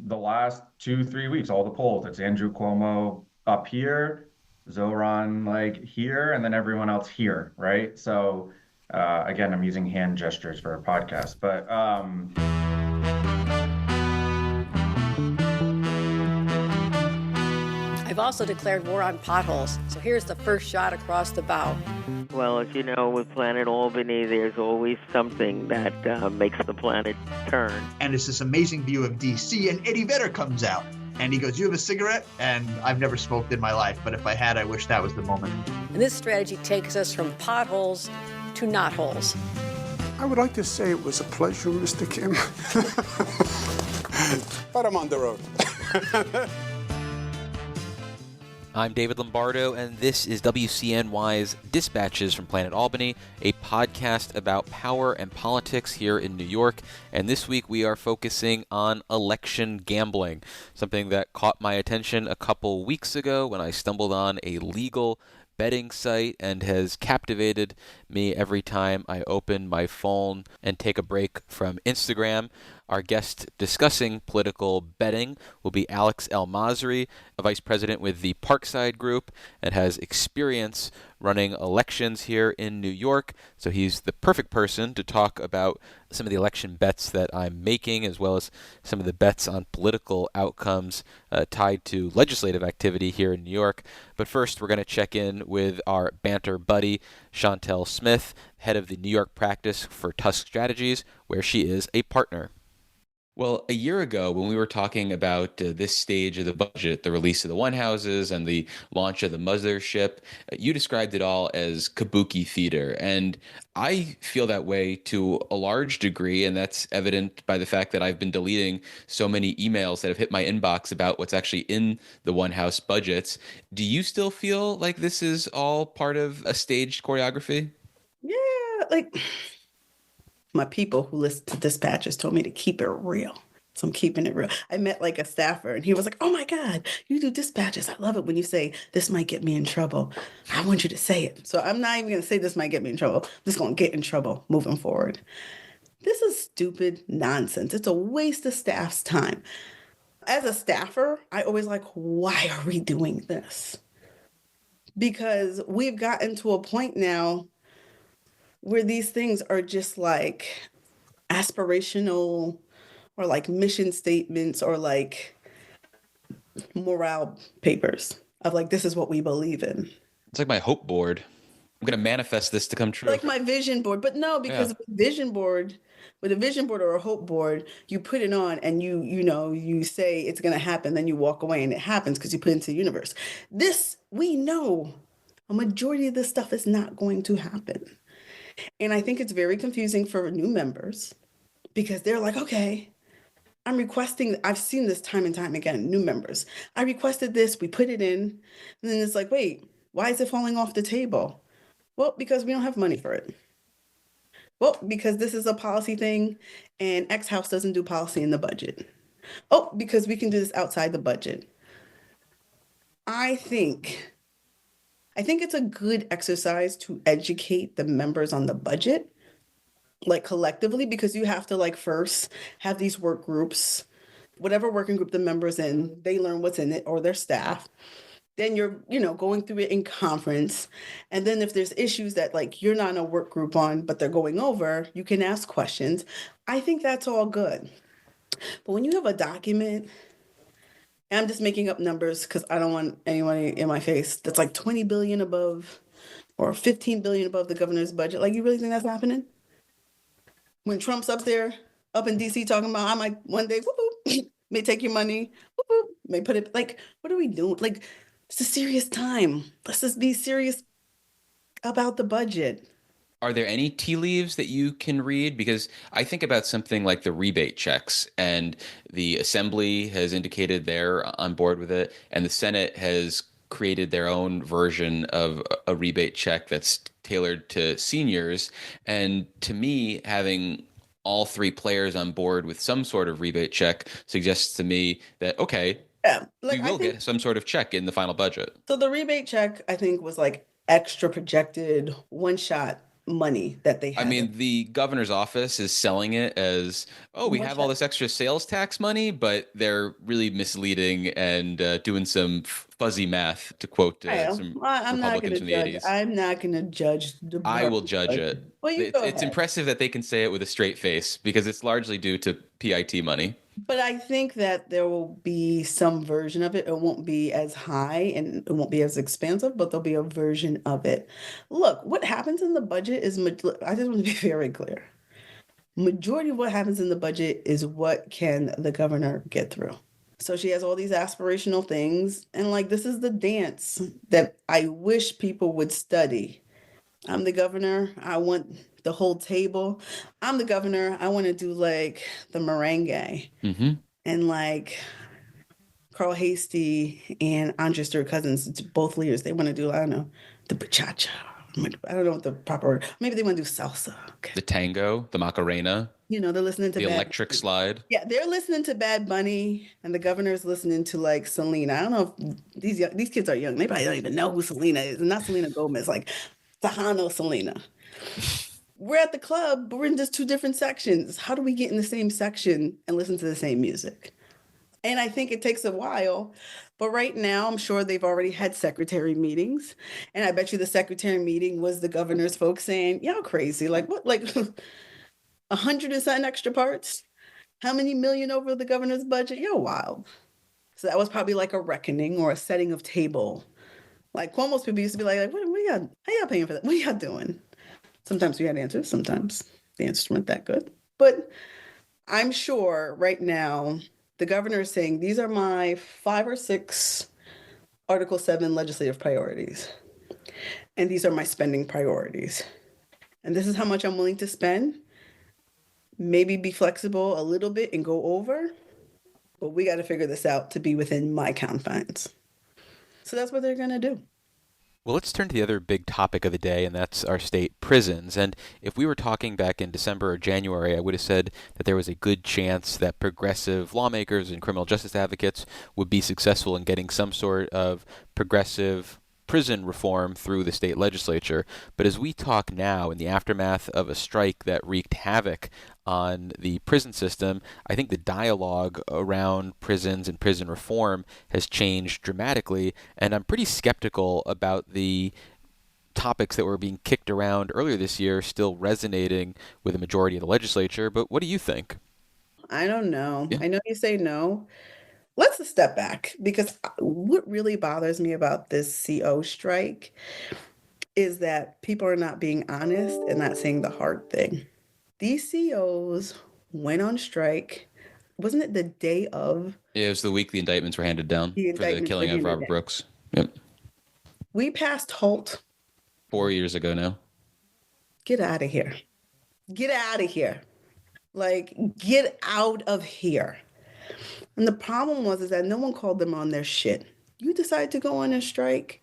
the last 2, 3 weeks, all the polls, it's Andrew Cuomo up here, Zoran like here, and then everyone else here, right? So again, I'm using hand gestures for a podcast, but I've also declared war on potholes. So here's the first shot across the bow. Well, as you know, with Planet Albany, there's always something that makes the planet turn. And it's this amazing view of D.C., and Eddie Vedder comes out. And he goes, "You have a cigarette?" And I've never smoked in my life, but if I had, I wish that was the moment. And this strategy takes us from potholes to knotholes. I would like to say it was a pleasure, Mr. Kim. But I'm on the road. I'm David Lombardo, and this is WCNY's Dispatches from Planet Albany, a podcast about power and politics here in New York. And this week we are focusing on election gambling, something that caught my attention a couple weeks ago when I stumbled on a legal betting site and has captivated me every time I open my phone and take a break from Instagram. Our guest discussing political betting will be Alex El-Masri, a vice president with the Parkside Group and has experience running elections here in New York. So he's the perfect person to talk about some of the election bets that I'm making, as well as some of the bets on political outcomes tied to legislative activity here in New York. But first, we're going to check in with our banter buddy, Shontell Smith, head of the New York practice for Tusk Strategies, where she is a partner. Well, a year ago, when we were talking about this stage of the budget, the release of the one houses and the launch of the mothership, you described it all as kabuki theater. And I feel that way to a large degree, and that's evident by the fact that I've been deleting so many emails that have hit my inbox about what's actually in the one house budgets. Do you still feel like this is all part of a staged choreography? Yeah, like my people who listen to dispatches told me to keep it real. So I'm keeping it real. I met like a staffer and he was like, "Oh my God, you do dispatches. I love it when you say this might get me in trouble. I want you to say it." So I'm not even going to say this might get me in trouble. I'm just going to get in trouble moving forward. This is stupid nonsense. It's a waste of staff's time. As a staffer, I always like, why are we doing this? Because we've gotten to a point now where these things are just like aspirational or like mission statements or like morale papers of like, this is what we believe in. It's like my hope board. I'm going to manifest this to come true. Like my vision board. But no, because with a vision board or a hope board, you put it on and you say it's going to happen, then you walk away and it happens because you put it into the universe. This, we know a majority of this stuff is not going to happen. And I think it's very confusing for new members because they're like, okay, I'm requesting, I've seen this time and time again, new members. I requested this, we put it in, and then it's like, wait, why is it falling off the table? Well, because we don't have money for it. Well, because this is a policy thing and X House doesn't do policy in the budget. Oh, because we can do this outside the budget. I think it's a good exercise to educate the members on the budget, like collectively, because you have to like first have these work groups, whatever working group the members in, they learn what's in it or their staff. Then you're, going through it in conference. And then if there's issues that like you're not in a work group on, but they're going over, you can ask questions. I think that's all good. But when you have a document, and I'm just making up numbers because I don't want anyone in my face that's like 20 billion above or 15 billion above the governor's budget. Like, you really think that's happening? When Trump's up there, up in DC talking about, I might one day, whoop, whoop, may take your money, whoop, whoop, may put it, like, what are we doing? Like, it's a serious time. Let's just be serious about the budget. Are there any tea leaves that you can read? Because I think about something like the rebate checks, and the Assembly has indicated they're on board with it, and the Senate has created their own version of a rebate check that's tailored to seniors. And to me, having all three players on board with some sort of rebate check suggests to me that, okay, we will get some sort of check in the final budget. So the rebate check, I think, was like extra projected, one shot money that they I have. mean, the governor's office is selling it as, oh, we have all this extra sales tax money, but they're really misleading and doing some fuzzy math, to quote some I'm not going Republicans to from the judge. 80s. I'm not going to judge the I will Department of judge Budget. it. Well, you go It's ahead. impressive that they can say it with a straight face because it's largely due to PIT money. But I think that there will be some version of it. It won't be as high and it won't be as expensive, but there'll be a version of it. Look, what happens in the budget is, I just want to be very clear. Majority of what happens in the budget is what can the governor get through. So she has all these aspirational things. And like, this is the dance that I wish people would study. I'm the governor. I want the whole table. I'm the governor. I want to do like the merengue and like Carl Hasty and Andres Stewart Cousins, both leaders. They want to do, I don't know, the bachata. I don't know what the proper word. Maybe they want to do salsa. Okay. The tango, the Macarena. You know, they're listening to the Bad electric Bunny. slide. Yeah, they're listening to Bad Bunny, and the governor's listening to like Selena. I don't know if these kids are young. They probably don't even know who Selena is. Not Selena Gomez, like Tejano Selena. We're at the club, but we're in just two different sections. How do we get in the same section and listen to the same music? And I think it takes a while. But right now, I'm sure they've already had secretary meetings. And I bet you the secretary meeting was the governor's folks saying, y'all crazy. Like what? Like 100 and something extra parts? How many million over the governor's budget? You're wild. So that was probably like a reckoning or a setting of table. Like Cuomo's people used to be like what y'all, how y'all paying for that? What y'all doing? Sometimes we had answers. Sometimes the answers weren't that good. But I'm sure right now the governor is saying, these are my 5 or 6 Article 7 legislative priorities. And these are my spending priorities. And this is how much I'm willing to spend. Maybe be flexible a little bit and go over. But we got to figure this out to be within my confines. So that's what they're going to do. Well, let's turn to the other big topic of the day, and that's our state prisons. And if we were talking back in December or January, I would have said that there was a good chance that progressive lawmakers and criminal justice advocates would be successful in getting some sort of progressive prison reform through the state legislature. But as we talk now, in the aftermath of a strike that wreaked havoc on the prison system, I think the dialogue around prisons and prison reform has changed dramatically, and I'm pretty skeptical about the topics that were being kicked around earlier this year still resonating with a majority of the legislature. But what do you think? I don't know. Yeah. I know you say no. Let's step back, because what really bothers me about this CO strike is that people are not being honest and not saying the hard thing. These COs went on strike. Wasn't it the day of? Yeah, it was the week the indictments were handed down for the killing of Robert Brooks. Yep. We passed Holt. 4 years ago now. Get out of here. Get out of here. Like, get out of here. And the problem was that no one called them on their shit. You decided to go on a strike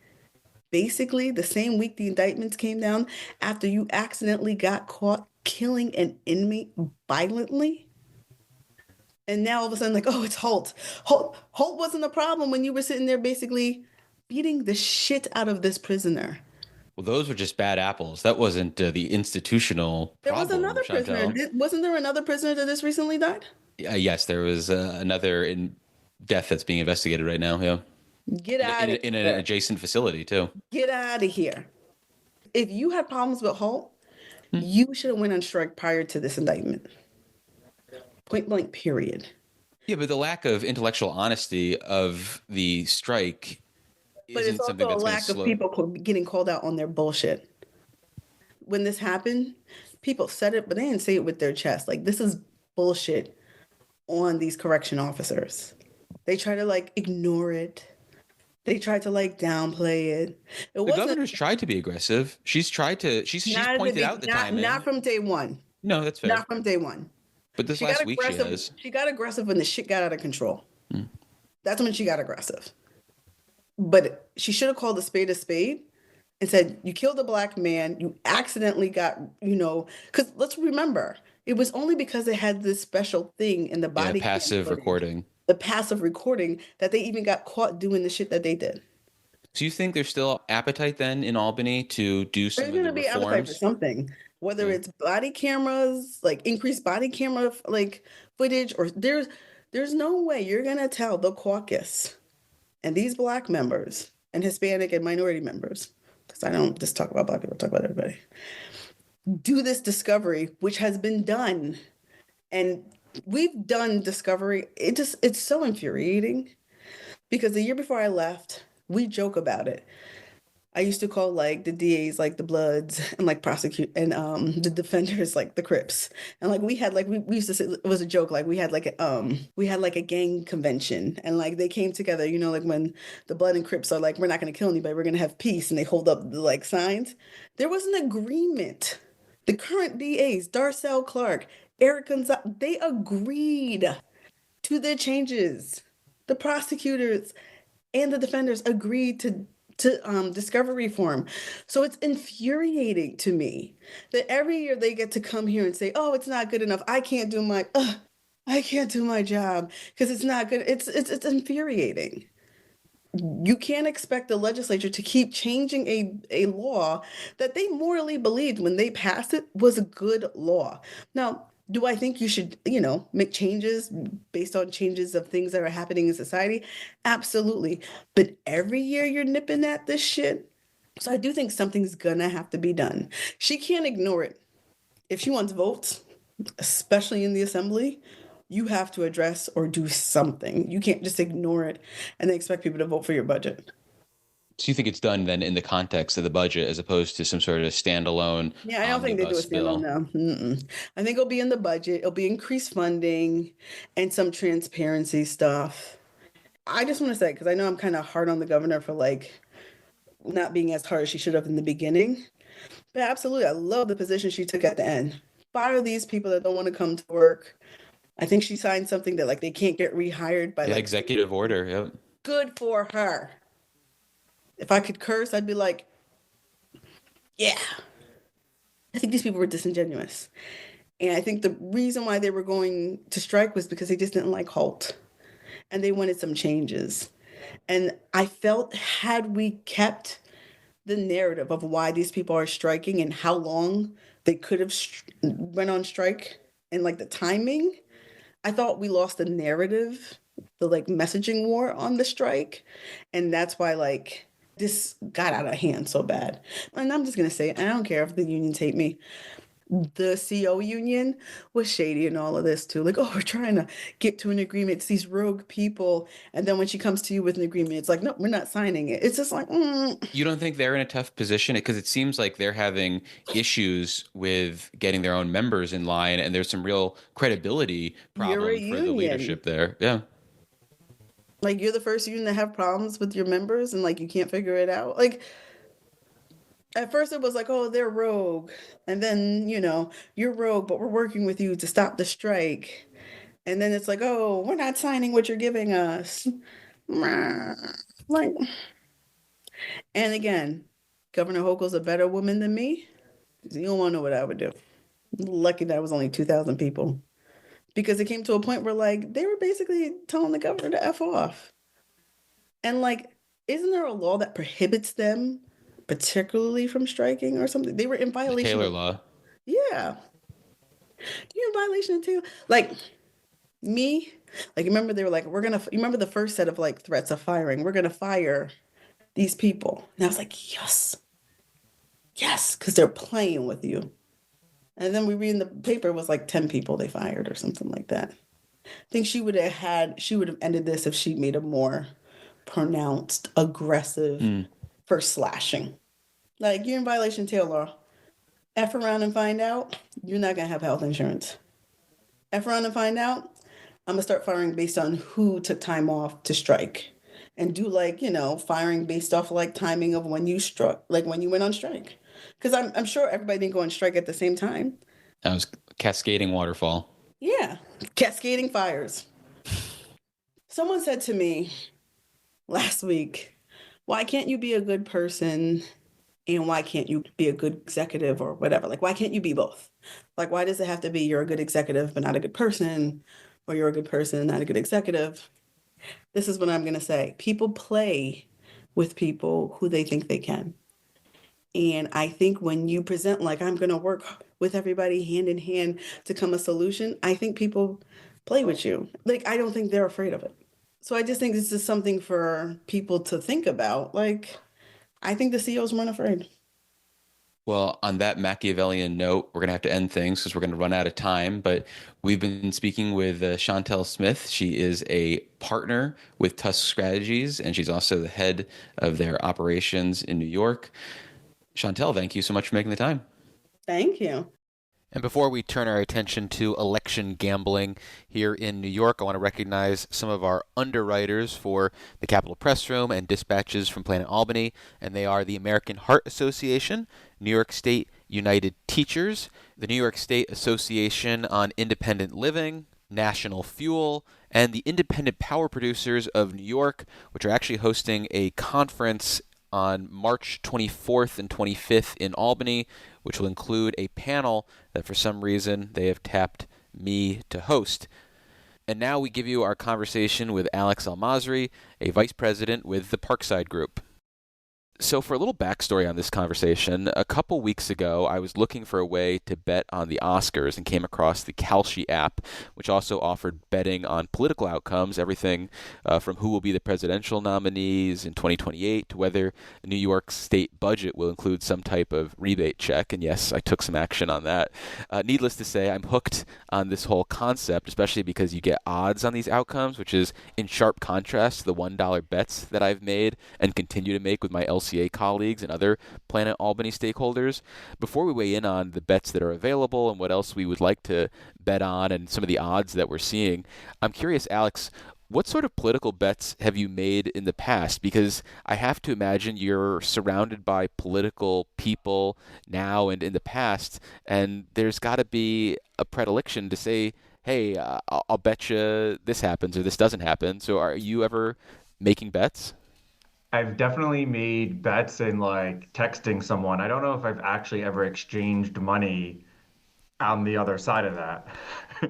basically the same week the indictments came down after you accidentally got caught killing an inmate violently. And now all of a sudden, like, oh, it's Holt. Holt wasn't a problem when you were sitting there basically beating the shit out of this prisoner. Well, those were just bad apples. That wasn't the institutional problem. There was another prisoner. Wasn't there another prisoner that just recently died? Yes, there was another death that's being investigated right now. Yeah. Get out of here. In an adjacent facility, too. Get out of here. If you had problems with Holt, you should have went on strike prior to this indictment. Point blank, period. Yeah, but the lack of intellectual honesty of the strike isn't something that's going to slow. But it's also a lack of people getting called out on their bullshit. When this happened, people said it, but they didn't say it with their chest. Like, this is bullshit on these correction officers. They try to like ignore it. They tried to like downplay it. The governor's tried to be aggressive. She's pointed out the timing. Not from day one. No, that's fair. Not from day one. But this last week she has. She got aggressive when the shit got out of control. That's when she got aggressive. But she should have called a spade and said, you killed a black man. You accidentally got, because let's remember, it was only because they had this special thing in the body. Passive recording. The passive recording that they even got caught doing the shit that they did. So you think there's still appetite then in Albany to do some There's of going the to be appetite for reforms? something, whether Yeah. it's body cameras, like increased body camera like footage, or there's no way you're going to tell the caucus and these Black members and Hispanic and minority members, because I don't just talk about Black people, I talk about everybody, do this discovery, which has been done. And we've done discovery. It's so infuriating because the year before I left, we joke about it. I used to call like the DAs like the Bloods and like prosecute and the defenders like the Crips. And like we used to say it was a joke, like we had like a gang convention and like they came together, you know, like when the Blood and Crips are like, we're not gonna kill anybody, we're gonna have peace, and they hold up the like signs. There was an agreement. The current DAs, Darcel Clark, Eric Gonzalez, they agreed to the changes. The prosecutors and the defenders agreed to discovery reform. So it's infuriating to me that every year they get to come here and say, "Oh, it's not good enough. I can't do my job because it's not good." It's infuriating. You can't expect the legislature to keep changing a law that they morally believed when they passed it was a good law. Now, do I think you should, make changes based on changes of things that are happening in society? Absolutely. But every year you're nipping at this shit. So I do think something's gonna have to be done. She can't ignore it. If she wants votes, especially in the assembly, you have to address or do something. You can't just ignore it and then expect people to vote for your budget. So you think it's done then in the context of the budget as opposed to some sort of standalone Yeah, I don't think they do a omnibus standalone bill? now. Mm-mm. I think it'll be in the budget. It'll be increased funding and some transparency stuff. I just want to say, because I know I'm kind of hard on the governor for like not being as hard as she should have in the beginning. But absolutely, I love the position she took at the end. Fire these people that don't want to come to work. I think she signed something that like they can't get rehired by Yeah, like executive order. Yep. good for her. If I could curse, I'd be like, yeah. I think these people were disingenuous. And I think the reason why they were going to strike was because they just didn't like Holt and they wanted some changes. And I felt had we kept the narrative of why these people are striking and how long they could have went on strike and like the timing, I thought we lost the narrative, the like messaging war on the strike. And that's why like this got out of hand so bad. And I'm just gonna say it, I don't care if the unions hate me. The CO union was shady in all of this too. Like, oh, we're trying to get to an agreement. It's these rogue people. And then when she comes to you with an agreement, it's like, no, we're not signing it. It's just like, You don't think they're in a tough position? Because it seems like they're having issues with getting their own members in line, and there's some real credibility you're a problem for the union. leadership there. Yeah. Like you're the first union to have problems with your members and like you can't figure it out. Like at first it was like, oh, they're rogue. And then, you're rogue, but we're working with you to stop the strike. And then it's like, oh, we're not signing what you're giving us. Like, and again, Governor Hochul's a better woman than me. You don't want to know what I would do. Lucky that was only 2,000 people. Because it came to a point where like they were basically telling the governor to F off. And like, isn't there a law that prohibits them particularly from striking or something? They were in The violation Taylor of, Law. yeah. You're in violation of Taylor. Like me, like remember they were like, you remember the first set of like threats of firing, we're gonna fire these people. And I was like, yes, yes, because they're playing with you. And then we read in the paper it was like 10 people they fired or something like that. I think she would have ended this if she made a more pronounced, aggressive first slashing. Like you're in violation of Taylor law. F around and find out you're not gonna have health insurance. F around and find out I'm gonna start firing based on who took time off to strike, and do like firing based off like timing of when you struck, like when you went on strike. Because I'm sure everybody didn't go on strike at the same time. That was cascading waterfall. Yeah, cascading fires. Someone said to me last week, why can't you be a good person and why can't you be a good executive or whatever? Like, why can't you be both? Like, why does it have to be you're a good executive but not a good person, or you're a good person, not a good executive? This is what I'm going to say. People play with people who they think they can. And I think when you present like, I'm going to work with everybody hand in hand to come a solution, I think people play with you. Like, I don't think they're afraid of it. So I just think this is something for people to think about. Like, I think the CEOs weren't afraid. Well, on that Machiavellian note, we're going to have to end things because we're going to run out of time. But we've been speaking with Shontell Smith. She is a partner with Tusk Strategies, and she's also the head of their operations in New York. Shontell, thank you so much for making the time. Thank you. And before we turn our attention to election gambling here in New York, I want to recognize some of our underwriters for the Capitol Press Room and dispatches from Planet Albany, and they are the American Heart Association, New York State United Teachers, the New York State Association on Independent Living, National Fuel, and the Independent Power Producers of New York, which are actually hosting a conference on March 24th and 25th in Albany, which will include a panel that for some reason they have tapped me to host. And now we give you our conversation with Alex Almazri, a vice president with the Parkside Group. So for a little backstory on this conversation, a couple weeks ago, I was looking for a way to bet on the Oscars and came across the Kalshi app, which also offered betting on political outcomes, everything from who will be the presidential nominees in 2028 to whether New York's state budget will include some type of rebate check. And yes, I took some action on that. Needless to say, I'm hooked on this whole concept, especially because you get odds on these outcomes, which is in sharp contrast to the $1 bets that I've made and continue to make with my LCA colleagues and other Planet Albany stakeholders. Before we weigh in on the bets that are available and what else we would like to bet on and some of the odds that we're seeing, I'm curious, Alex, what sort of political bets have you made in the past? Because I have to imagine you're surrounded by political people now and in the past, and there's got to be a predilection to say, hey, I'll bet you this happens or this doesn't happen. So are you ever making bets? I've definitely made bets in like texting someone. I don't know if I've actually ever exchanged money on the other side of that.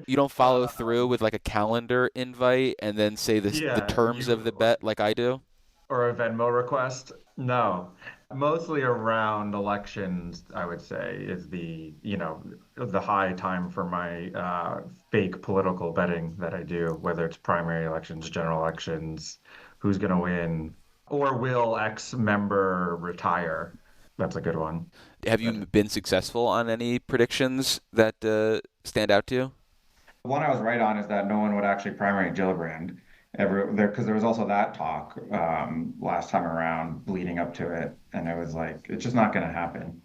You don't follow through with like a calendar invite and then say the Yeah, terms of you the bet like I do? or a Venmo request? No. Mostly around elections, I would say, is the high time for my fake political betting that I do, whether it's primary elections, general elections, who's going to win, or will X member retire? That's a good one. Have you been successful on any predictions that stand out to you? The one I was right on is that no one would actually primary Gillibrand ever there because there was also that talk last time around leading up to it, and it was like it's just not going to happen.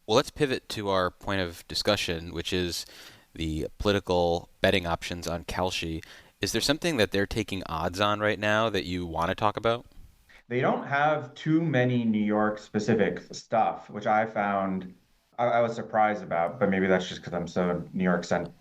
Well, let's pivot to our point of discussion, which is the political betting options on Kalshi. Is there something that they're taking odds on right now that you want to talk about? They don't have too many New York specific stuff, which I found I was surprised about, but maybe that's just because I'm so New York centric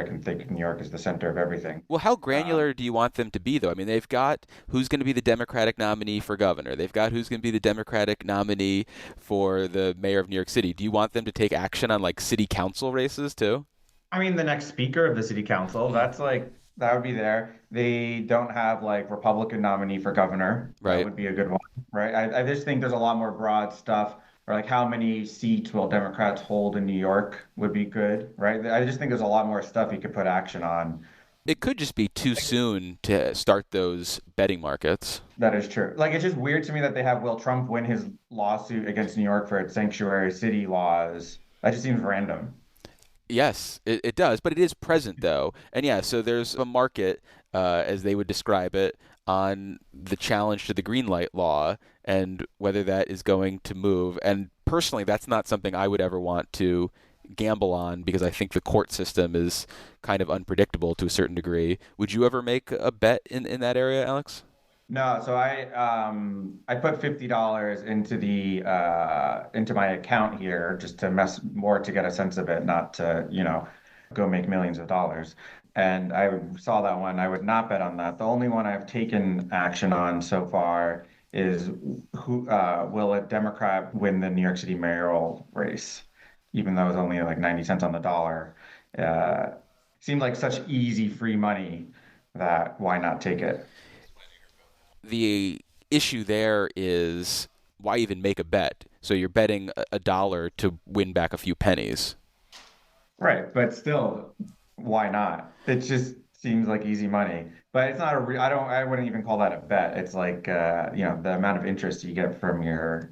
and think New York is the center of everything. Well, how Um, granular do you want them to be, though? I mean, they've got who's going to be the Democratic nominee for governor. They've got who's going to be the Democratic nominee for the mayor of New York City. Do you want them to take action on like city council races too? I mean, the next speaker of the city council, Mm, that's like, that would be there. They don't have like Republican nominee for governor. That right. would be a good one, right? I just think there's a lot more broad stuff, or like how many seats will Democrats hold in New York would be good, right? I just think there's a lot more stuff you could put action on. It could just be too soon to start those betting markets. That is true. Like, it's just weird to me that they have Will Trump win his lawsuit against New York for its sanctuary city laws. That just seems random. Yes, it does, but it is present though. And yeah, so there's a market, as they would describe it, on the challenge to the green light law and whether that is going to move. And personally, that's not something I would ever want to gamble on because I think the court system is kind of unpredictable to a certain degree. Would you ever make a bet in that area, Alex? No, so I put $50 into the into my account here just to mess more to get a sense of it, not to, go make millions of dollars. And I saw that one. I would not bet on that. The only one I've taken action on so far is who will a Democrat win the New York City mayoral race, even though it's only like 90 cents on the dollar. Uh, Seemed like such easy free money that why not take it? The issue there is why even make a bet? So you're betting a dollar to win back a few pennies. Right, but still, why not? It just seems like easy money. But it's not I wouldn't even call that a bet. It's like the amount of interest you get from your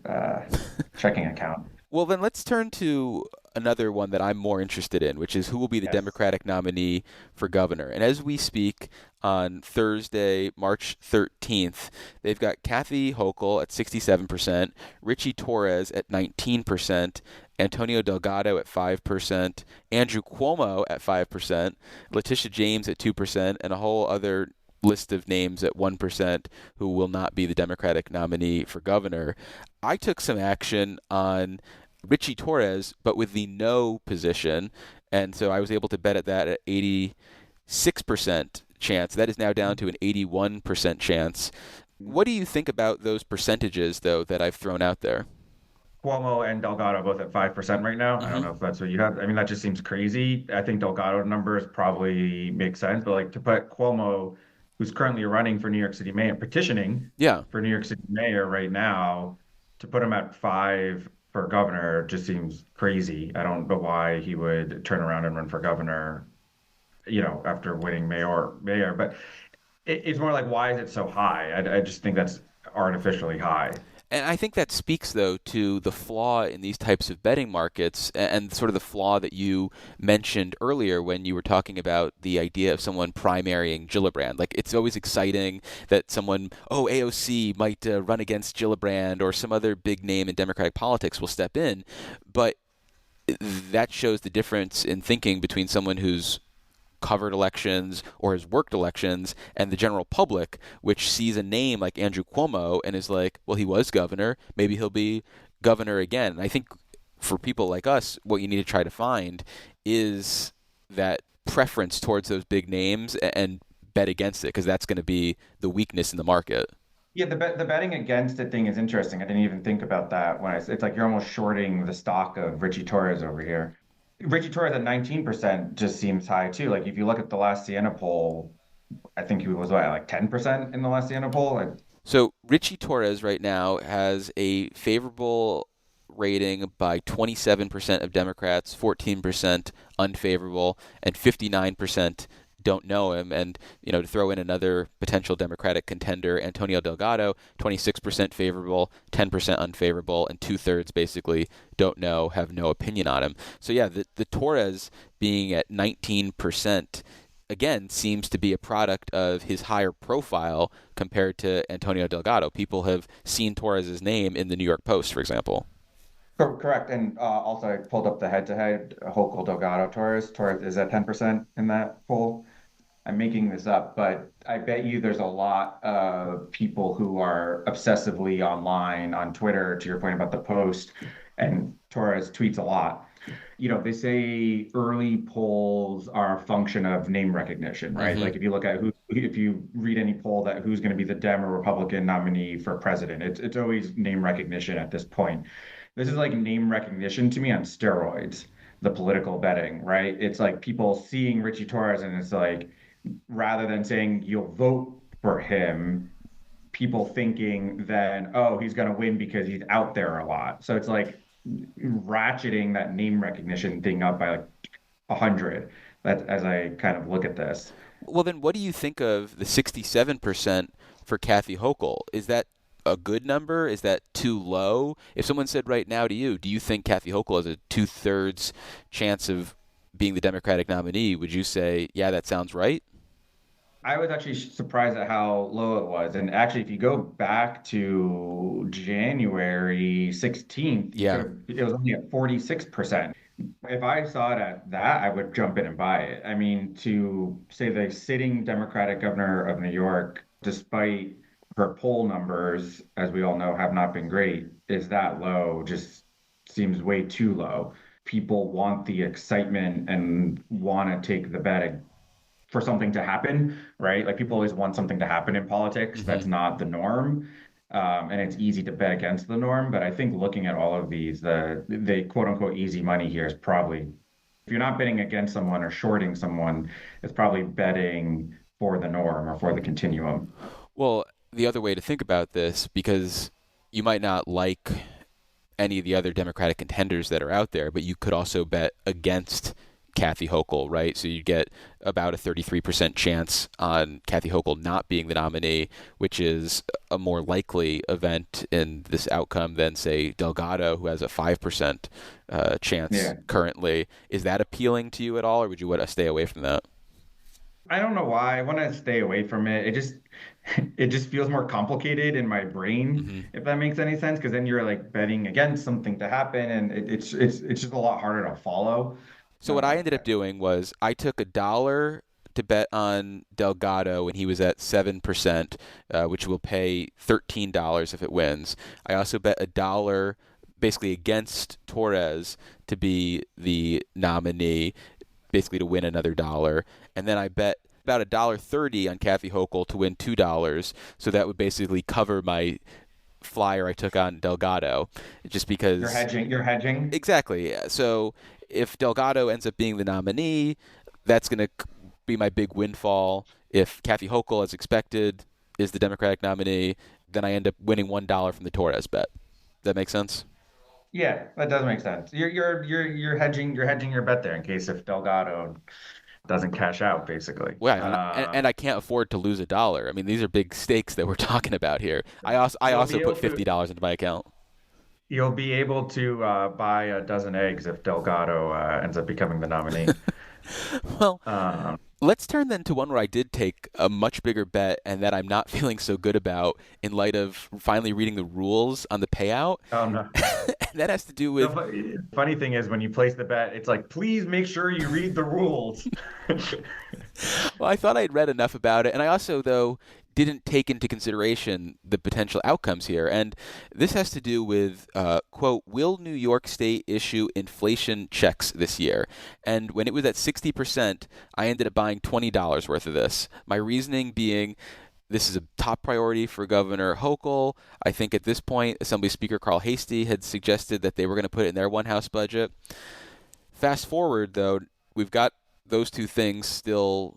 checking account. Well, then let's turn to another one that I'm more interested in, which is who will be the Yes. Democratic nominee for governor. And as we speak on Thursday, March 13th, they've got Kathy Hochul at 67%, Richie Torres at 19%, Antonio Delgado at 5%, Andrew Cuomo at 5%, Letitia James at 2%, and a whole other list of names at 1% who will not be the Democratic nominee for governor. I took some action on Richie Torres, but with the no position, and so I was able to bet at that at 86% chance. That is now down to an 81% chance. What do you think about those percentages, though, that I've thrown out there? Cuomo and Delgado both at 5% right now. I don't know if that's what you have. I mean, that just seems crazy. I think Delgado numbers probably make sense, but like to put Cuomo, who's currently running for New York City mayor, petitioning Yeah. for New York City mayor right now, to put him at 5 for governor just seems crazy. I don't know why he would turn around and run for governor, after winning mayor. But it's more like, why is it so high? I just think that's artificially high. And I think that speaks, though, to the flaw in these types of betting markets and sort of the flaw that you mentioned earlier when you were talking about the idea of someone primarying Gillibrand. Like, it's always exciting that someone, AOC might run against Gillibrand or some other big name in Democratic politics will step in. But that shows the difference in thinking between someone who's covered elections or has worked elections and the general public, which sees a name like Andrew Cuomo and is like, well, he was governor, maybe he'll be governor again. And I think for people like us, what you need to try to find is that preference towards those big names and bet against it, because that's going to be the weakness in the market. Yeah, the betting against it thing is interesting. I didn't even think about that it's like you're almost shorting the stock of Richie Torres over here. Richie Torres at 19% just seems high too. Like if you look at the last Siena poll, I think he was like 10% in the last Siena poll. So Richie Torres right now has a favorable rating by 27% of Democrats, 14% unfavorable, and 59% don't know him. And, to throw in another potential Democratic contender, Antonio Delgado, 26% favorable, 10% unfavorable, and 2/3 basically don't know, have no opinion on him. So yeah, the Torres being at 19% again seems to be a product of his higher profile compared to Antonio Delgado. People have seen Torres' name in the New York Post, for example. Correct. And also, I pulled up the head-to-head Hochul Delgado Torres. Torres is at 10% in that poll. I'm making this up, but I bet you there's a lot of people who are obsessively online on Twitter, to your point about the Post, and Torres tweets a lot. They say early polls are a function of name recognition, right? Like if you look at if you read any poll that who's going to be the Dem or Republican nominee for president, it's always name recognition at this point. This is like name recognition to me on steroids, the political betting, right? It's like people seeing Richie Torres and it's like, rather than saying you'll vote for him, people thinking then, he's going to win because he's out there a lot. So it's like ratcheting that name recognition thing up by like 100. That as I kind of look at this. Well, then what do you think of the 67% for Kathy Hochul? Is that a good number? Is that too low? If someone said right now to you, do you think Kathy Hochul has a 2/3 chance of being the Democratic nominee, would you say, yeah, that sounds right? I was actually surprised at how low it was. And actually, if you go back to January 16th, it was only at 46%. If I saw it at that, I would jump in and buy it. I mean, to say the sitting Democratic governor of New York, despite her poll numbers, as we all know, have not been great, is that low just seems way too low. People want the excitement and want to take the bet for something to happen, right? Like people always want something to happen in politics. That's not the norm. And it's easy to bet against the norm. But I think looking at all of these, the quote unquote easy money here is probably, if you're not betting against someone or shorting someone, it's probably betting for the norm or for the continuum. Well, the other way to think about this, because you might not like any of the other Democratic contenders that are out there, but you could also bet against Kathy Hochul, right? So you get about a 33% chance on Kathy Hochul not being the nominee, which is a more likely event in this outcome than, say, Delgado, who has a 5% chance currently. Is that appealing to you at all, or would you want to stay away from that? I don't know why. I want to stay away from it. It just feels more complicated in my brain, if that makes any sense. Because then you're like betting against something to happen, and it's just a lot harder to follow. So what I ended up doing was I took $1 to bet on Delgado when he was at 7%, which will pay $13 if it wins. I also bet $1 basically against Torres to be the nominee, basically to win another $1. And then I bet about $1.30 on Kathy Hochul to win $2. So that would basically cover my flyer I took on Delgado, just because You're hedging. Exactly. So if Delgado ends up being the nominee, that's going to be my big windfall. If Kathy Hochul, as expected, is the Democratic nominee, then I end up winning $1 from the Torres bet. Does that make sense? Yeah, that does make sense. You're hedging your bet there in case if Delgado doesn't cash out, basically. Well, and I can't afford to lose $1. I mean, these are big stakes that we're talking about here. I also put $50 into my account. You'll be able to buy a dozen eggs if Delgado ends up becoming the nominee. Well, let's turn then to one where I did take a much bigger bet and that I'm not feeling so good about in light of finally reading the rules on the payout. Oh, no. And that has to do with... The funny thing is when you place the bet, it's like, please make sure you read the rules. Well, I thought I'd read enough about it. And I also, though, didn't take into consideration the potential outcomes here. And this has to do with, quote, will New York State issue inflation checks this year? And when it was at 60%, I ended up buying $20 worth of this. My reasoning being, this is a top priority for Governor Hochul. I think at this point, Assembly Speaker Carl Hastie had suggested that they were going to put it in their one-house budget. Fast forward, though, we've got those two things still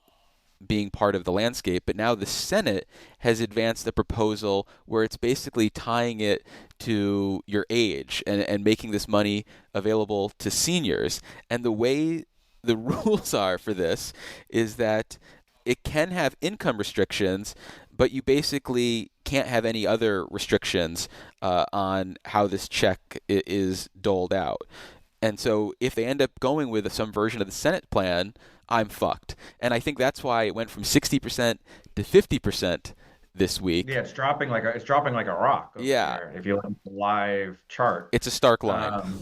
being part of the landscape, but now the Senate has advanced a proposal where it's basically tying it to your age and making this money available to seniors. And the way the rules are for this is that it can have income restrictions, but you basically can't have any other restrictions on how this check is doled out. And so if they end up going with some version of the Senate plan, I'm fucked. And I think that's why it went from 60% to 50% this week. Yeah, it's dropping like a rock. Yeah. There. If you look at the live chart. It's a stark line.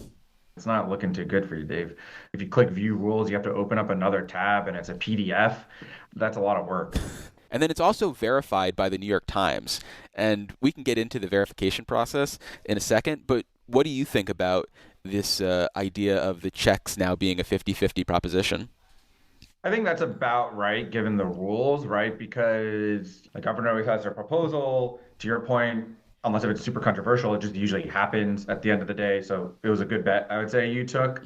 It's not looking too good for you, Dave. If you click view rules, you have to open up another tab and it's a PDF. That's a lot of work. And then it's also verified by the New York Times. And we can get into the verification process in a second, but what do you think about this idea of the checks now being a 50-50 proposition? I think that's about right, given the rules, right? Because the governor always has their proposal. To your point, unless if it's super controversial, it just usually happens at the end of the day. So it was a good bet, I would say, you took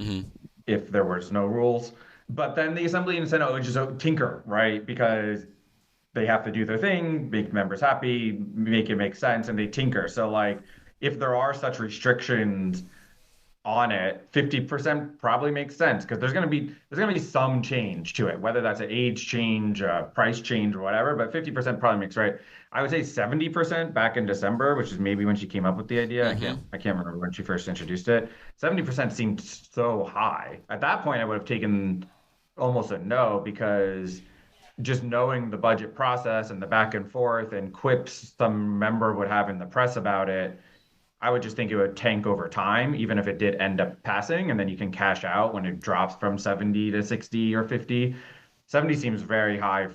if there was no rules. But then the Assembly and Senate would just tinker, right? Because they have to do their thing, make members happy, make it make sense, and they tinker. So, like, if there are such restrictions on it, 50% probably makes sense because there's gonna be some change to it, whether that's an age change, price change, or whatever. But 50% probably makes right. I would say 70% back in December, which is maybe when she came up with the idea. I can't remember when she first introduced it. 70% seemed so high. At that point, I would have taken almost a no because just knowing the budget process and the back and forth and quips some member would have in the press about it, I would just think it would tank over time, even if it did end up passing, and then you can cash out when it drops from 70 to 60 or 50. 70 seems very high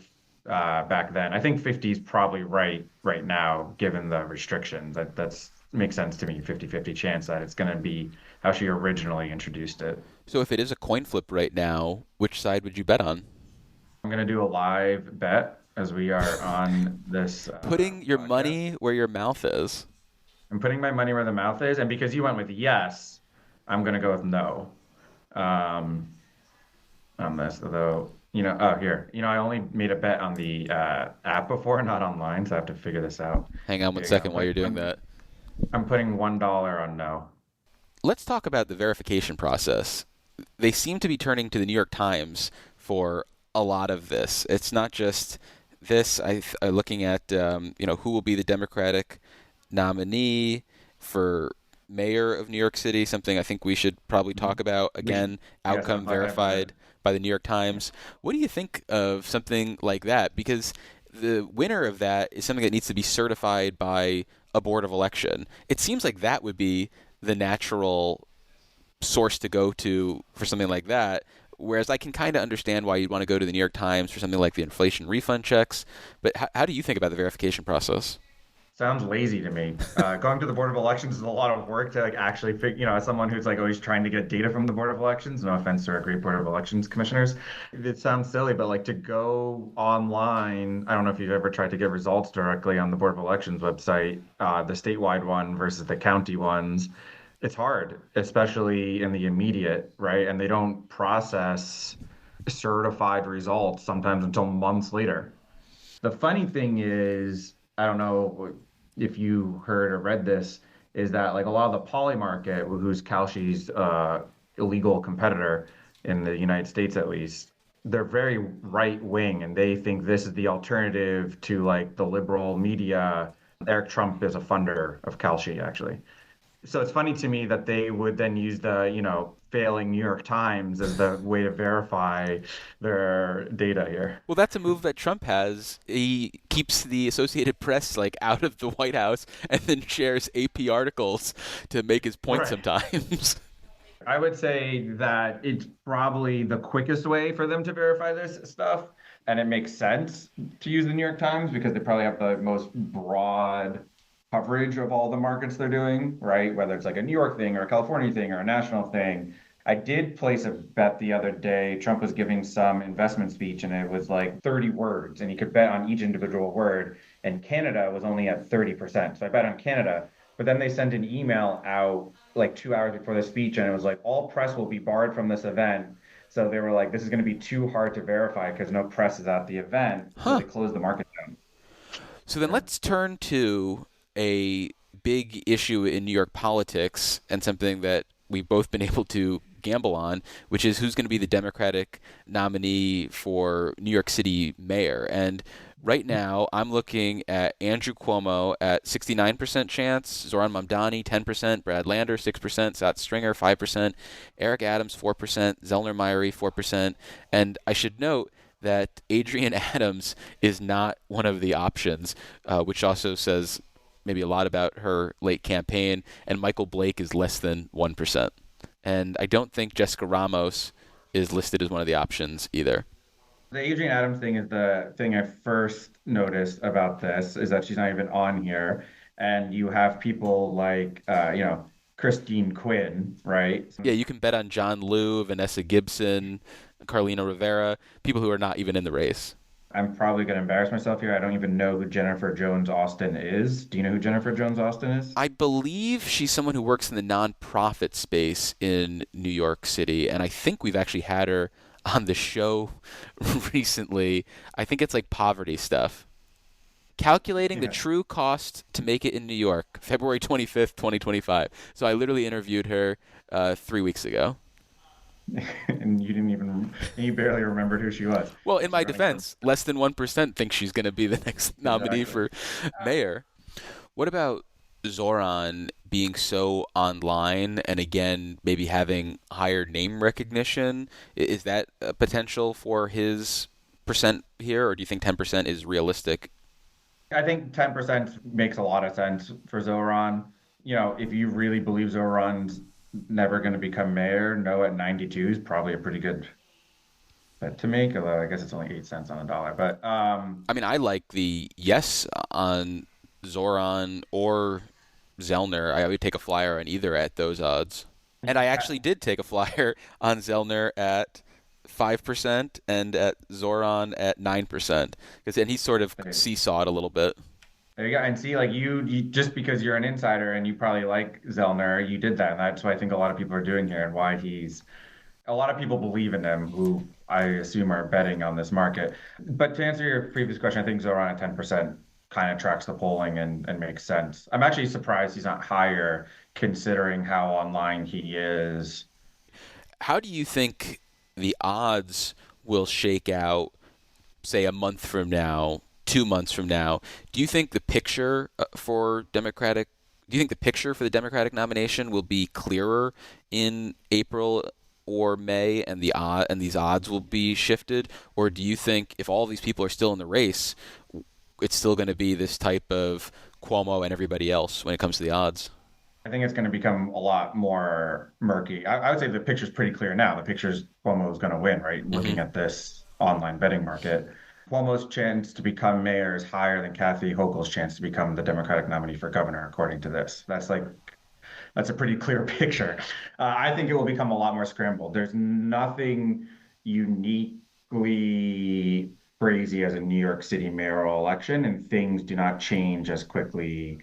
back then. I think 50 is probably right now, given the restrictions. That's makes sense to me, 50-50 chance that it's going to be how she originally introduced it. So if it is a coin flip right now, which side would you bet on? I'm going to do a live bet as we are on this. Putting your money where your mouth is. I'm putting my money where the mouth is, and because you went with yes, I'm going to go with no on this, although Oh, here. I only made a bet on the app before, not online, so I have to figure this out. Hang on one Here you go. second while you're doing that. I'm putting $1 on no. Let's talk about the verification process. They seem to be turning to the New York Times for a lot of this. It's not just this. I'm looking at who will be the Democratic nominee for mayor of New York City, something I think we should probably talk about. Again, outcome verified by the New York Times. What do you think of something like that? Because the winner of that is something that needs to be certified by a board of election. It seems like that would be the natural source to go to for something like that. Whereas I can kind of understand why you'd want to go to the New York Times for something like the inflation refund checks. But how do you think about the verification process? Sounds lazy to me. Going to the Board of Elections is a lot of work to actually figure, as someone who's always trying to get data from the Board of Elections, no offense to our great Board of Elections commissioners. It sounds silly, but to go online, I don't know if you've ever tried to get results directly on the Board of Elections website, the statewide one versus the county ones. It's hard, especially in the immediate, right? And they don't process certified results sometimes until months later. The funny thing is, I don't know if you heard or read this, is that a lot of the Poly market, who's Kalshi's illegal competitor in the United States at least, they're very right wing and they think this is the alternative to the liberal media. Eric Trump is a funder of Kalshi, actually. So it's funny to me that they would then use the, failing New York Times as the way to verify their data here. Well, that's a move that Trump has. He keeps the Associated Press out of the White House and then shares AP articles to make his point sometimes. I would say that it's probably the quickest way for them to verify this stuff. And it makes sense to use the New York Times because they probably have the most broad coverage of all the markets they're doing, right? Whether it's a New York thing or a California thing or a national thing. I did place a bet the other day. Trump was giving some investment speech and it was 30 words and he could bet on each individual word. And Canada was only at 30%. So I bet on Canada. But then they sent an email out 2 hours before the speech and it was all press will be barred from this event. So they were this is going to be too hard to verify because no press is at the event. So they closed the market down. So then let's turn to a big issue in New York politics and something that we've both been able to gamble on, which is who's going to be the Democratic nominee for New York City mayor. And right now, I'm looking at Andrew Cuomo at 69% chance, Zohran Mamdani 10%, Brad Lander 6%, Scott Stringer 5%, Eric Adams 4%, Zellner Myrie 4%. And I should note that Adrienne Adams is not one of the options, which also says maybe a lot about her late campaign, and Michael Blake is less than 1%. And I don't think Jessica Ramos is listed as one of the options either. The Adrienne Adams thing is the thing I first noticed about this, is that she's not even on here. And you have people Christine Quinn, right? Yeah, you can bet on John Liu, Vanessa Gibson, Carlina Rivera, people who are not even in the race. I'm probably going to embarrass myself here. I don't even know who Jennifer Jones-Austin is. Do you know who Jennifer Jones-Austin is? I believe she's someone who works in the nonprofit space in New York City, and I think we've actually had her on the show recently. I think it's poverty stuff. Calculating the true cost to make it in New York, February 25th, 2025. So I literally interviewed her 3 weeks ago. And you barely remembered who she was. Well, in my defense, less than 1% think she's going to be the next nominee for mayor. What about Zohran being so online and, again, maybe having higher name recognition? Is that a potential for his percent here, or do you think 10% is realistic? I think 10% makes a lot of sense for Zohran. If you really believe Zohran's never going to become mayor, no at 92 is probably a pretty good bet to make, although I guess it's only 8 cents on the dollar. But I like the yes on Zohran or Zellner. I would take a flyer on either at those odds. And I actually did take a flyer on Zellner at 5% and at Zohran at 9%. And he sort of seesawed a little bit. There you go. And see, you just because you're an insider and you probably like Zellner, you did that. And that's what I think a lot of people are doing here and why a lot of people believe in him who I assume, are betting on this market. But to answer your previous question, I think Zoran at 10% kind of tracks the polling and makes sense. I'm actually surprised he's not higher considering how online he is. How do you think the odds will shake out, say, a month from now, 2 months from now? Do you think the picture for Democratic do you think the picture for the Democratic nomination will be clearer in April or May, and these odds will be shifted, or do you think if all these people are still in the race, it's still going to be this type of Cuomo and everybody else when it comes to the odds? I think it's going to become a lot more murky. I would say the picture's pretty clear now. The picture's Cuomo's going to win, right? Looking at this online betting market. Cuomo's chance to become mayor is higher than Kathy Hochul's chance to become the Democratic nominee for governor, according to this. That's a pretty clear picture. I think it will become a lot more scrambled. There's nothing uniquely crazy as a New York City mayoral election, and things do not change as quickly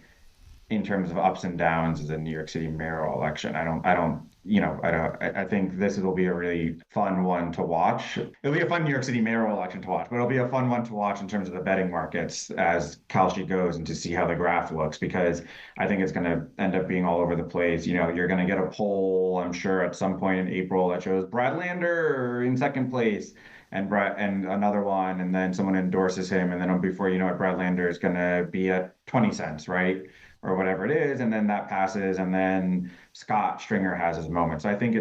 in terms of ups and downs as a New York City mayoral election. I think this will be a really fun one to watch. It'll be a fun New York City mayoral election to watch, but it'll be a fun one to watch in terms of the betting markets as Kalshi goes and to see how the graph looks, because I think it's going to end up being all over the place. You're going to get a poll, I'm sure, at some point in April that shows Brad Lander in second place and another one, and then someone endorses him, and then before you know it, Brad Lander is going to be at 20 cents, right? Or whatever it is, and then that passes, and then Scott Stringer has his moment. So I think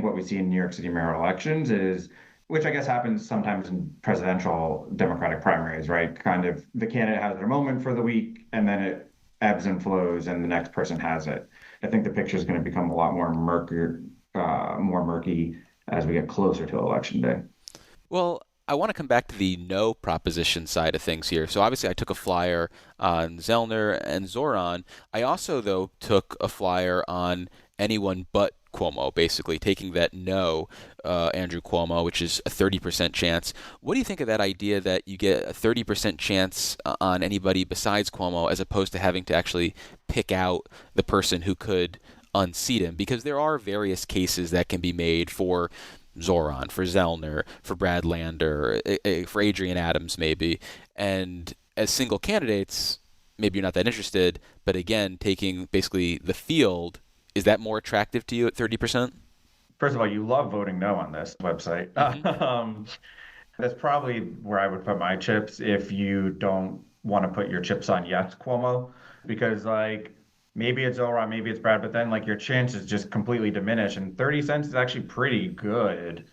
what we see in New York City mayoral elections is, which I guess happens sometimes in presidential Democratic primaries, right? Kind of the candidate has their moment for the week, and then it ebbs and flows, and the next person has it. I think the picture is going to become a lot more murky as we get closer to election day. Well, I want to come back to the no proposition side of things here. So obviously I took a flyer on Zellner and Zoran. I also, though, took a flyer on anyone but Cuomo, basically taking that no Andrew Cuomo, which is a 30% chance. What do you think of that idea that you get a 30% chance on anybody besides Cuomo, as opposed to having to actually pick out the person who could unseat him? Because there are various cases that can be made for Zoran, for Zellner, for Brad Lander, for Adrian Adams maybe. And as single candidates, maybe you're not that interested, but again, taking basically the field, is that more attractive to you at 30%? First of all, you love voting no on this website. That's probably where I would put my chips if you don't want to put your chips on yes, Cuomo, because maybe it's Zoran, maybe it's Brad, but then your chances just completely diminish. And 30 cents is actually pretty good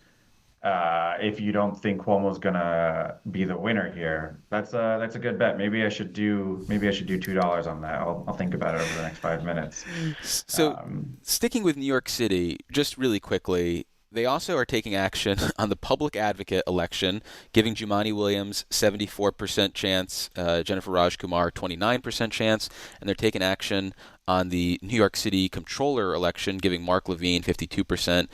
if you don't think Cuomo's gonna be the winner here. That's a good bet. Maybe I should do $2 on that. I'll think about it over the next 5 minutes. So sticking with New York City, just really quickly, they also are taking action on the public advocate election, giving Jumaane Williams 74% chance, Jennifer Rajkumar 29% chance, and they're taking action on the New York City comptroller election, giving Mark Levine 52%,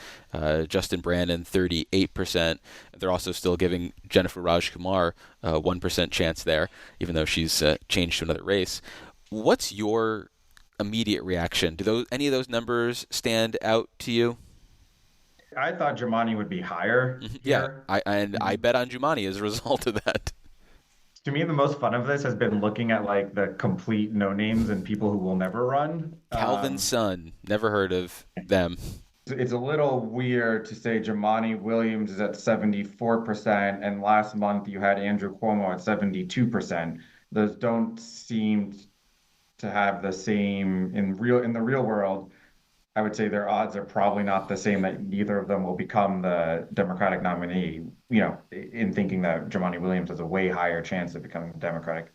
Justin Brandon 38%. They're also still giving Jennifer Rajkumar 1% chance there, even though she's changed to another race. What's your immediate reaction? Do any of those numbers stand out to you? I thought Jumaane would be higher here. Yeah, I bet on Jumaane as a result of that. To me, the most fun of this has been looking at the complete no names and people who will never run. Calvin's son, never heard of them. It's a little weird to say Jumaane Williams is at 74%, and last month you had Andrew Cuomo at 72%. Those don't seem to have the same in the real world. I would say their odds are probably not the same, that neither of them will become the Democratic nominee, in thinking that Jumaane Williams has a way higher chance of becoming the Democratic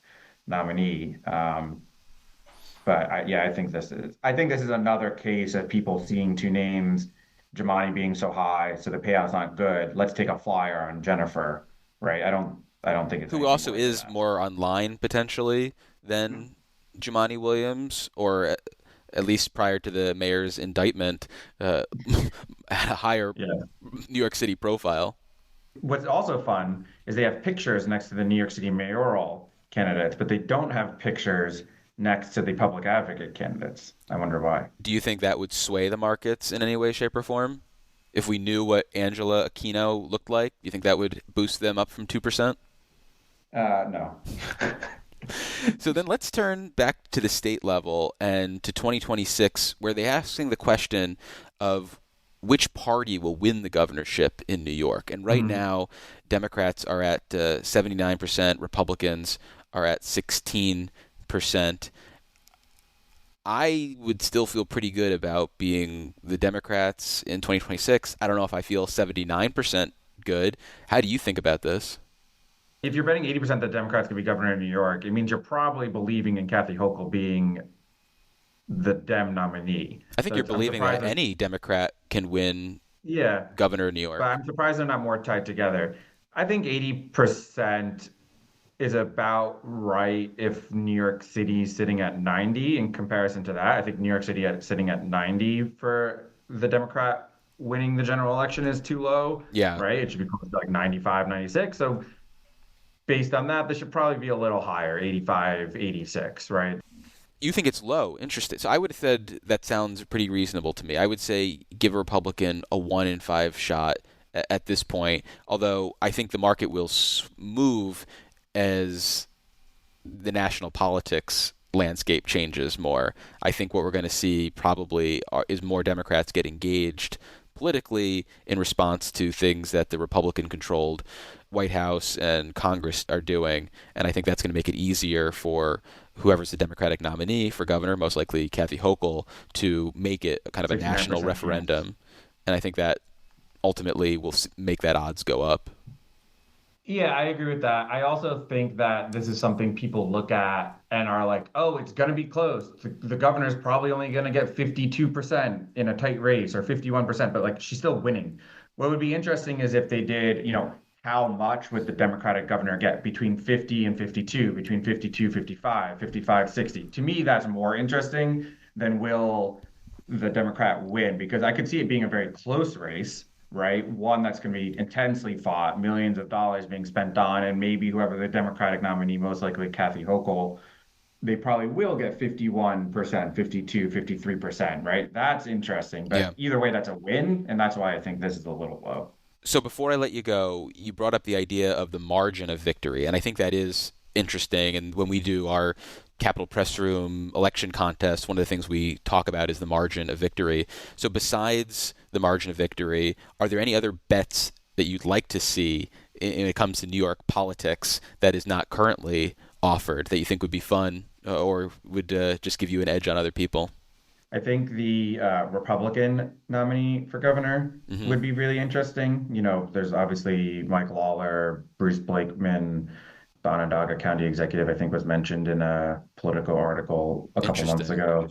nominee. But I think this is another case of people seeing two names, Jumaane being so high, so the payout's not good. Let's take a flyer on Jennifer, right? I don't think it's who also is more online potentially than Jumaane Williams, or at least prior to the mayor's indictment, had a higher New York City profile. What's also fun is they have pictures next to the New York City mayoral candidates, but they don't have pictures next to the public advocate candidates. I wonder why. Do you think that would sway the markets in any way, shape, or form? if we knew what Angela Aquino looked like? Do you think that would boost them up from 2%? No. So then let's turn back to the state level and to 2026, where they're asking the question of which party will win the governorship in New York. And right now, Democrats are at 79%, Republicans are at 16%. I would still feel pretty good about being the Democrats in 2026. I don't know if I feel 79% good. How do you think about this? If you're betting 80% that Democrats could be governor in New York, it means you're probably believing in Kathy Hochul being the Dem nominee. I think So you're I'm believing that surprised that- any Democrat can win yeah, governor of New but York. I'm surprised they're not more tied together. I think 80% is about right if New York City is sitting at 90 in comparison to that. I think New York City sitting at 90 for the Democrat winning the general election is too low, Yeah. right? It should be close to like 95, 96. So based on that, this should probably be a little higher, 85, 86, right? You think it's low. Interesting. So I would have said that sounds pretty reasonable to me. I would say give a Republican a 1 in 5 shot at this point, although I think the market will move as the national politics landscape changes more. I think what we're going to see probably is more Democrats get engaged politically in response to things that the Republican-controlled White House and Congress are doing, and I think that's going to make it easier for whoever's the Democratic nominee for governor, most likely Kathy Hochul, to make it kind of a national referendum, and I think that ultimately will make that odds go up. Yeah, I agree with that. I also think that this is something people look at and are like, oh, it's going to be close. The governor's probably only going to get 52% in a tight race or 51%, but like she's still winning. What would be interesting is if they did, how much would the Democratic governor get between 50 and 52, between 52, 55, 55, 60? To me, that's more interesting than will the Democrat win, because I could see it being a very close race, right? One that's going to be intensely fought, millions of dollars being spent on, and maybe whoever the Democratic nominee, most likely Kathy Hochul, they probably will get 51%, 52, 53%, right? That's interesting. But Either way, that's a win, and that's why I think this is a little low. So before I let you go, you brought up the idea of the margin of victory, and I think that is interesting. And when we do our Capitol Press Room election contest, one of the things we talk about is the margin of victory. So besides the margin of victory, are there any other bets that you'd like to see when it comes to New York politics that is not currently offered that you think would be fun or would just give you an edge on other people? I think the Republican nominee for governor would be really interesting. There's obviously Mike Lawler, Bruce Blakeman, Onondaga County executive, I think was mentioned in a Politico article a couple months ago.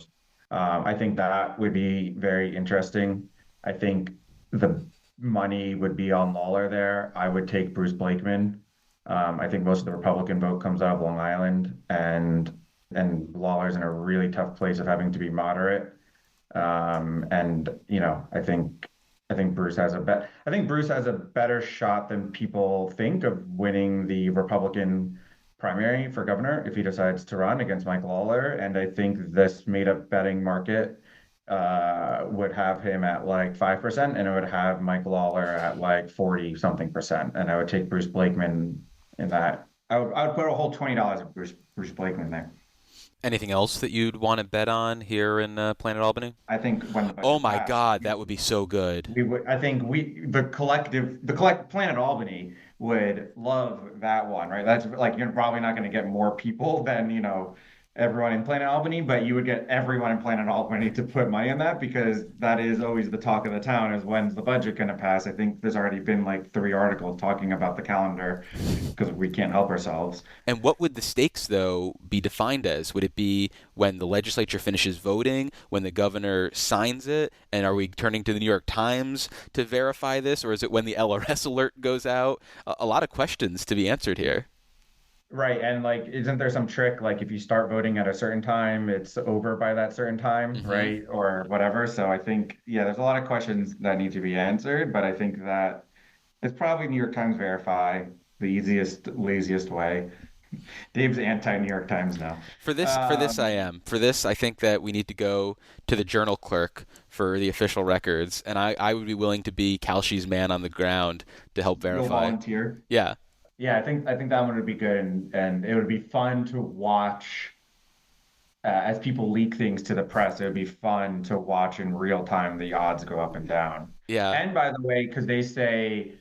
I think that would be very interesting. I think the money would be on Lawler there. I would take Bruce Blakeman. I think most of the Republican vote comes out of Long Island, and Lawler's in a really tough place of having to be moderate. I think Bruce has a better shot than people think of winning the Republican primary for governor if he decides to run against Mike Lawler. And I think this made-up betting market would have him at like 5%, and it would have Mike Lawler at like 40-something%. And I would take Bruce Blakeman in that. I would put a whole $20 of Bruce Blakeman there. Anything else that you'd want to bet on here in Planet Albany? I think when the oh my God, that would be so good. Planet Albany would love that one, right? That's like, you're probably not going to get more people than, everyone in Planet Albany, but you would get everyone in Planet Albany to put money in that, because that is always the talk of the town, is when's the budget going to pass. I think there's already been like 3 articles talking about the calendar because we can't help ourselves. And what would the stakes, though, be defined as? Would it be when the legislature finishes voting, when the governor signs it, and are we turning to the New York Times to verify this, or is it when the LRS alert goes out? A lot of questions to be answered here. Right. And like, isn't there some trick? Like if you start voting at a certain time, it's over by that certain time, right? Or whatever. So I think, there's a lot of questions that need to be answered, but I think that it's probably New York Times verify, the easiest, laziest way. Dave's anti-New York Times now. For this, I am. For this, I think that we need to go to the journal clerk for the official records, and I would be willing to be Kalshi's man on the ground to help You'll verify. volunteer. Yeah. Yeah, I think that one would be good, and it would be fun to watch as people leak things to the press. It would be fun to watch in real time the odds go up and down. Yeah. And by the way, because they say,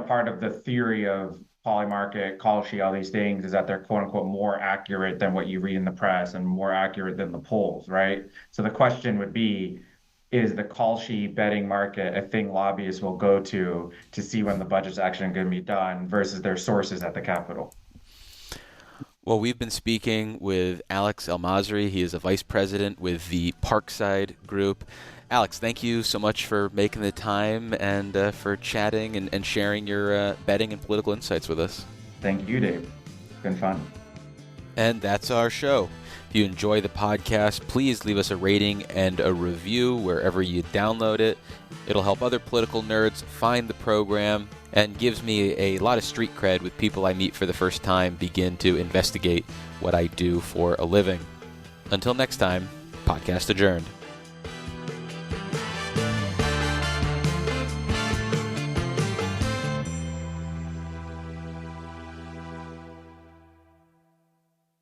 part of the theory of Polymarket, Kalshi, all these things is that they're quote unquote more accurate than what you read in the press and more accurate than the polls, right? So the question would be, is the Kalshi betting market a thing lobbyists will go to see when the budget's actually going to be done versus their sources at the Capitol? Well, we've been speaking with Alex El-Masri. He is a vice president with the Parkside Group. Alex, thank you so much for making the time and for chatting and sharing your betting and political insights with us. Thank you, Dave. It's been fun. And that's our show. If you enjoy the podcast, please leave us a rating and a review wherever you download it. It'll help other political nerds find the program and gives me a lot of street cred with people I meet for the first time begin to investigate what I do for a living. Until next time, podcast adjourned.